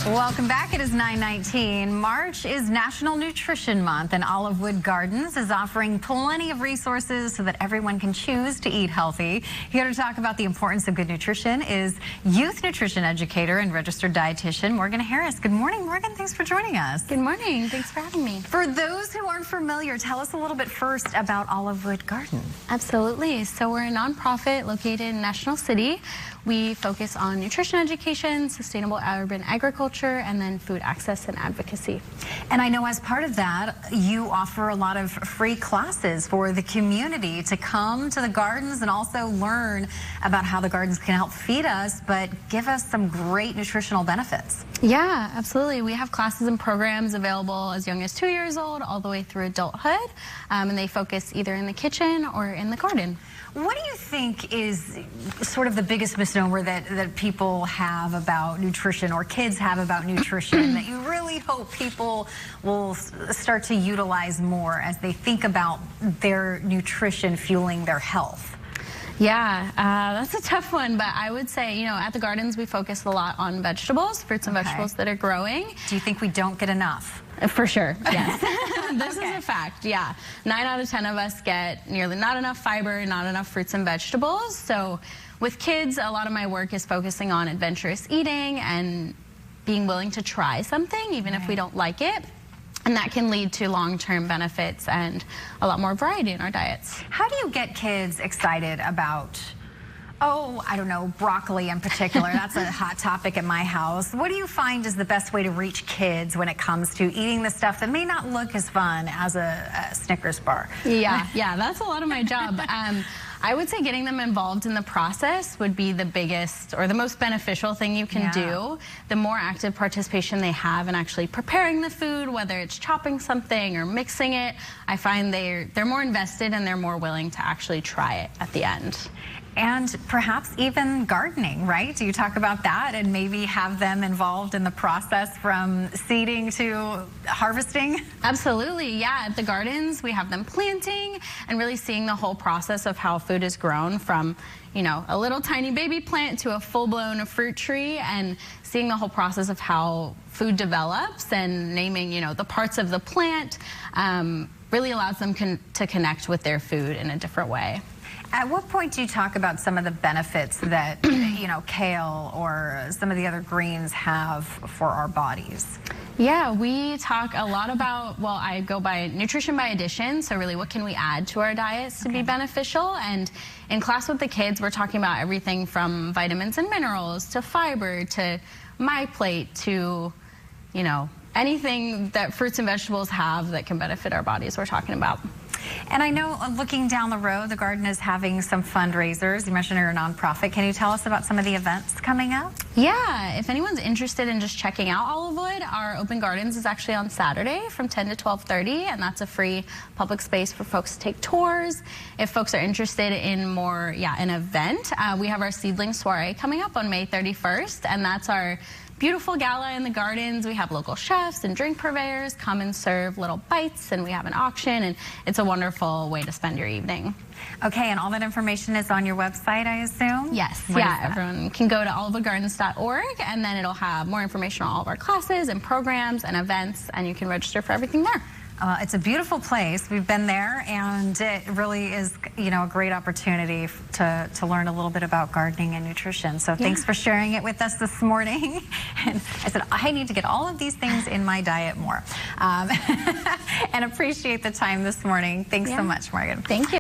Welcome back. It is 9:19. March is National Nutrition Month, and Olivewood Gardens is offering plenty of resources so that everyone can choose to eat healthy. Here to talk about the importance of good nutrition is youth nutrition educator and registered dietitian Morgan Harris. Good morning, Morgan. Thanks for joining us. Good morning. Thanks for having me. For those who aren't familiar, tell us a little bit first about Olivewood Gardens. Absolutely. So we're a nonprofit located in National City. We focus on nutrition education, sustainable urban agriculture, and then food access and advocacy. And I know as part of that, you offer a lot of free classes for the community to come to the gardens and also learn about how the gardens can help feed us, but give us some great nutritional benefits. Yeah, absolutely. We have classes and programs available as young as 2 years old all the way through adulthood, and they focus either in the kitchen or in the garden. What do you think is sort of the biggest misnomer that people have about nutrition, or kids have about nutrition, that you really hope people will start to utilize more as they think about their nutrition fueling their health? Yeah, that's a tough one, but I would say, at the gardens we focus a lot on vegetables, fruits and vegetables that are growing. Do you think we don't get enough? For sure, yes. This is a fact, yeah. 9 out of 10 of us get nearly not enough fiber, not enough fruits and vegetables. So with kids, a lot of my work is focusing on adventurous eating and being willing to try something, even if we don't like it. And that can lead to long-term benefits and a lot more variety in our diets. How do you get kids excited about, I don't know, broccoli in particular? That's a hot topic at my house. What do you find is the best way to reach kids when it comes to eating the stuff that may not look as fun as a Snickers bar? Yeah, that's a lot of my job. I would say getting them involved in the process would be the biggest or the most beneficial thing you can do. The more active participation they have in actually preparing the food, whether it's chopping something or mixing it, I find they're more invested and they're more willing to actually try it at the end. And perhaps even gardening, right? Do you talk about that and maybe have them involved in the process from seeding to harvesting? Absolutely, yeah. At the gardens, we have them planting and really seeing the whole process of how food is grown from, a little tiny baby plant to a full-blown fruit tree, and seeing the whole process of how food develops and naming, the parts of the plant really allows them to connect with their food in a different way. At what point do you talk about some of the benefits that, kale or some of the other greens have for our bodies? Yeah, we talk a lot about, I go by nutrition by addition, so really what can we add to our diets to be beneficial? And in class with the kids, we're talking about everything from vitamins and minerals to fiber to my plate to, anything that fruits and vegetables have that can benefit our bodies we're talking about. And I know, looking down the road, the garden is having some fundraisers. You mentioned you're a nonprofit. Can you tell us about some of the events coming up? Yeah, if anyone's interested in just checking out Olivewood, our open gardens is actually on Saturday from 10 to 12:30, and that's a free public space for folks to take tours. If folks are interested in more, an event, we have our seedling soiree coming up on May 31st, and that's our beautiful gala in the gardens. We have local chefs and drink purveyors come and serve little bites, and we have an auction, and it's a wonderful way to spend your evening. Okay, and all that information is on your website, I assume? Yes, everyone can go to olivewoodgardens.org, and then it'll have more information on all of our classes and programs and events, and you can register for everything there. It's a beautiful place. We've been there, and it really is, a great opportunity to learn a little bit about gardening and nutrition. So thanks for sharing it with us this morning. And I said, I need to get all of these things in my diet more. And appreciate the time this morning. Thanks so much, Morgan. Thank you.